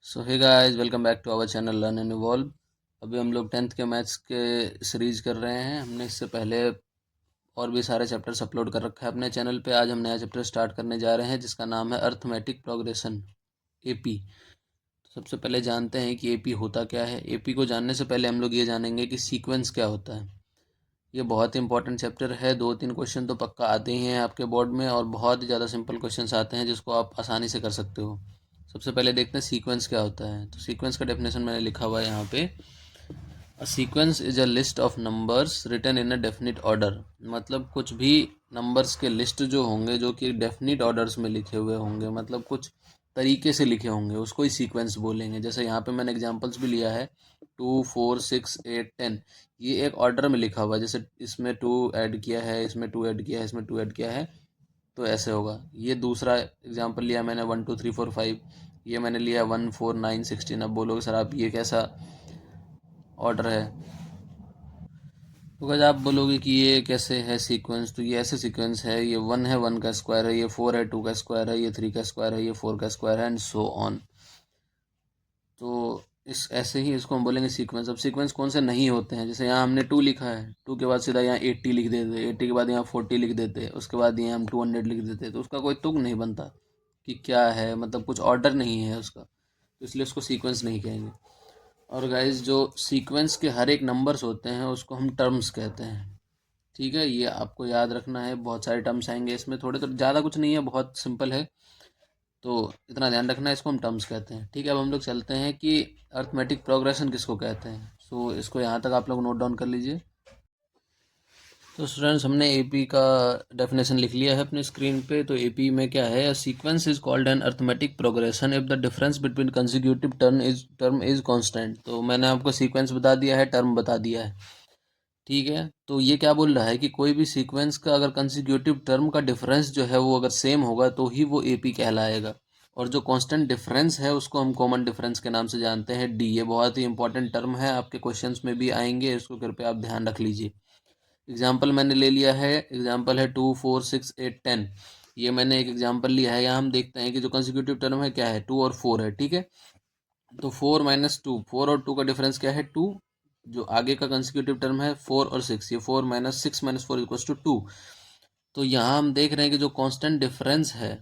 So hey guys, welcome back to our channel learn and evolve. अभी हम लोग 10th के मैथ्स के सीरीज कर रहे हैं। हमने इससे पहले और भी सारे चैप्टर्स अपलोड कर रखा है अपने चैनल पे। आज हम नया चैप्टर स्टार्ट करने जा रहे हैं जिसका नाम है अर्थमेटिक प्रोग्रेशन, एपी। तो सबसे पहले जानते हैं कि एपी होता क्या है। एपी को जानने से पहले हम लोग ये जानेंगे कि सीक्वेंस क्या होता है। ये बहुत ही इंपॉर्टेंट चैप्टर है। 2-3 क्वेश्चन तो पक्का आते ही हैं आपके बोर्ड में, और बहुत ही ज़्यादा सिंपल क्वेश्चंस आते हैं जिसको आप आसानी से कर सकते हो। सबसे पहले देखते हैं सीक्वेंस क्या होता है। तो सीक्वेंस का डेफिनेशन मैंने लिखा हुआ है यहाँ पे। A sequence is a list of numbers written in a definite order. मतलब कुछ भी नंबर्स के लिस्ट जो होंगे जो कि डेफिनिट ऑर्डर्स में लिखे हुए होंगे, मतलब कुछ तरीके से लिखे होंगे, उसको ही सीक्वेंस बोलेंगे। जैसे यहाँ पे मैंने एग्जांपल्स भी लिया है 2, 4, 6, 8, 10। ये एक ऑर्डर में लिखा हुआ है। जैसे इसमें 2 ऐड किया है, इसमें 2 ऐड किया है, इसमें 2 ऐड किया है, तो ऐसे होगा। ये दूसरा एग्जांपल लिया मैंने 1, 2, 3, 4, 5। ये मैंने लिया 1, 4, 9, 16। अब बोलोगे सर आप ये कैसा ऑर्डर है। तो अगर आप बोलोगे कि ये कैसे है सीक्वेंस, तो ये ऐसे सीक्वेंस है। ये 1 है, 1 का स्क्वायर है, ये 4 है, 2 का स्क्वायर है, ये 3 का स्क्वायर है, ये 4 का स्क्वायर है, एंड सो ऑन। तो इस ऐसे ही इसको हम बोलेंगे सीक्वेंस। अब सीक्वेंस कौन से नहीं होते हैं, जैसे यहाँ हमने 2 लिखा है, 2 के बाद सीधा यहाँ 80 लिख देते, 80 के बाद यहाँ 40 लिख देते, उसके बाद ये हम 200 लिख देते, तो उसका कोई तुक नहीं बनता कि क्या है, मतलब कुछ ऑर्डर नहीं है उसका, तो इसलिए उसको सीक्वेंस नहीं कहेंगे। और गाइज, जो सीक्वेंस के हर एक नंबर्स होते हैं उसको हम टर्म्स कहते हैं। ठीक है, ये आपको याद रखना है। बहुत सारे टर्म्स आएंगे इसमें, थोड़े तो ज़्यादा कुछ नहीं है, बहुत सिंपल है, तो इतना ध्यान रखना है। इसको हम टर्म्स कहते हैं। ठीक है, अब हम लोग चलते हैं कि अर्थमेटिक प्रोग्रेशन किसको कहते हैं। सो इसको यहाँ तक आप लोग नोट डाउन कर लीजिए। तो स्टूडेंट्स, हमने एपी का डेफिनेशन लिख लिया है अपने स्क्रीन पे। तो एपी में क्या है, अ sequence is called an arithmetic progression if the difference between consecutive term is constant. तो मैंने आपको सीक्वेंस बता दिया है, टर्म बता दिया है। ठीक है, तो ये क्या बोल रहा है कि कोई भी सीक्वेंस का अगर कंसेक्यूटिव टर्म का डिफरेंस जो है वो अगर सेम होगा तो ही वो एपी कहलाएगा। और जो कांस्टेंट डिफरेंस है उसको हम कॉमन डिफरेंस के नाम से जानते हैं, डी। ये बहुत ही इंपॉर्टेंट टर्म है, आपके क्वेश्चंस में भी आएंगे, इसको कृपया आप ध्यान रख लीजिए। एग्जाम्पल मैंने ले लिया है, एग्जाम्पल है 2, 4, 6, 8, 10। ये मैंने एक एग्जाम्पल लिया है। यहाँ हम देखते हैं कि जो कंसेक्यूटिव टर्म है क्या है, 2 और 4 है। ठीक है, तो 4 - 2, 4 और 2 का डिफरेंस क्या है, 2। जो आगे का कंसेक्यूटिव टर्म है 4 और 6, ये 4 - 6 - 4 = 2। तो यहाँ हम देख रहे हैं कि जो कांस्टेंट डिफरेंस है,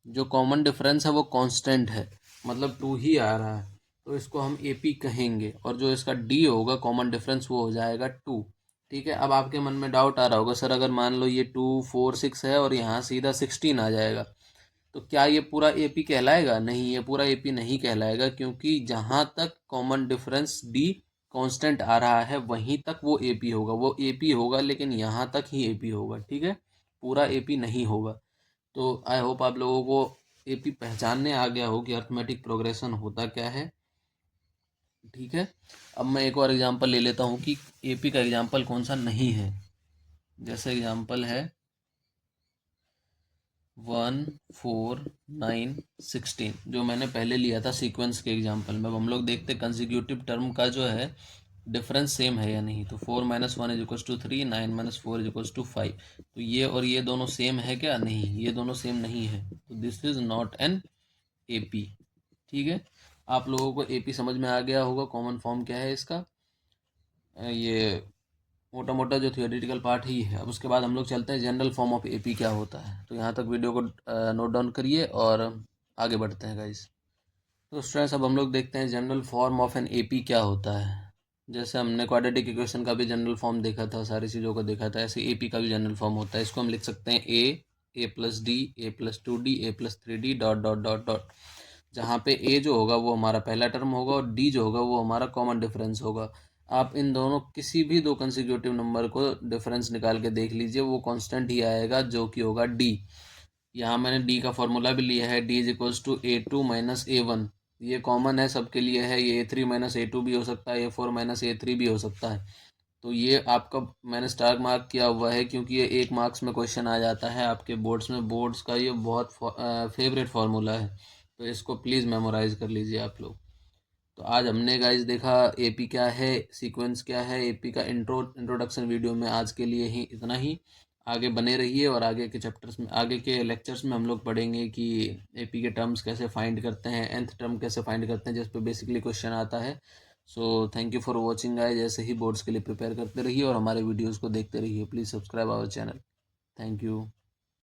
जो कॉमन डिफरेंस है वो कांस्टेंट है, मतलब 2 ही आ रहा है, तो इसको हम एपी कहेंगे। और जो इसका डी होगा कॉमन डिफरेंस, वो हो जाएगा 2। ठीक है, अब आपके मन में डाउट आ रहा होगा, सर अगर मान लो ये 2, 4, 6 है और यहाँ सीधा 16 आ जाएगा, तो क्या ये पूरा एपी कहलाएगा? नहीं, ये पूरा एपी नहीं कहलाएगा, क्योंकि जहाँ तक कॉमन डिफरेंस डी कांस्टेंट आ रहा है वहीं तक वो एपी होगा। वो एपी होगा लेकिन यहाँ तक ही एपी होगा। ठीक है, पूरा एपी नहीं होगा। तो आई होप आप लोगों को एपी पहचानने आ गया हो कि अर्थमेटिक प्रोग्रेशन होता क्या है। ठीक है, अब मैं एक और एग्जांपल ले लेता हूँ कि एपी का एग्जांपल कौन सा नहीं है। जैसे एग्जांपल है 1, 4, 9, 16, जो मैंने पहले लिया था सीक्वेंस के एग्जांपल में। अब हम लोग देखते कंसेक्यूटिव टर्म का जो है डिफरेंस सेम है या नहीं। तो 4 - 1 = 3, 9 - 4 = 5। तो ये और ये दोनों सेम है क्या? नहीं, ये दोनों सेम नहीं है, तो this is not an AP. ठीक है, आप लोगों को एपी समझ में आ गया होगा, कॉमन फॉर्म क्या है इसका। ये मोटा मोटा जो थियोरेटिकल पार्ट ही है। अब उसके बाद हम लोग चलते हैं जनरल फॉर्म ऑफ एपी क्या होता है। तो यहाँ तक वीडियो को नोट डाउन करिए और आगे बढ़ते हैं गाइस। तो स्टूडेंट्स, अब हम लोग देखते हैं general form of an AP क्या होता है। जैसे हमने क्वाड्रेटिक इक्वेशन का भी जनरल फॉर्म देखा था, सारी चीज़ों को देखा था, ऐसे एपी का भी जनरल फॉर्म होता है। इसको हम लिख सकते हैं a+d, a+2d, a+3d dot dot dot dot. जहाँ पे ए जो होगा वो हमारा पहला टर्म होगा और डी जो होगा वो हमारा कॉमन डिफरेंस होगा। आप इन दोनों किसी भी दो कंसेक्यूटिव नंबर को डिफरेंस निकाल के देख लीजिए, वो कांस्टेंट ही आएगा जो कि होगा डी। यहाँ मैंने डी का फॉर्मूला भी लिया है, D = A2 - A1। ये कॉमन है, सबके लिए है। ये A3 - A2 भी हो सकता है, A4 - A3 भी हो सकता है। तो ये आपका मैंने स्टार मार्क किया हुआ है क्योंकि ये 1 मार्क्स में क्वेश्चन आ जाता है आपके बोर्ड्स में। बोर्ड्स का ये बहुत फेवरेट फार्मूला है, तो इसको प्लीज़ मेमोराइज कर लीजिए आप लोग। तो आज हमने गाइज देखा एपी क्या है, सीक्वेंस क्या है, एपी का इंट्रोडक्शन वीडियो में आज के लिए ही इतना ही। आगे बने रहिए और आगे के चैप्टर्स में, आगे के लेक्चर्स में हम लोग पढ़ेंगे कि एपी के टर्म्स कैसे फाइंड करते हैं, nth टर्म कैसे फाइंड करते हैं, जिस पे बेसिकली क्वेश्चन आता है। So thank you for watching guys. ऐसे ही बोर्ड्स के लिए प्रिपेयर करते रहिए और हमारे वीडियोज़ को देखते रहिए। Please subscribe our channel. Thank you.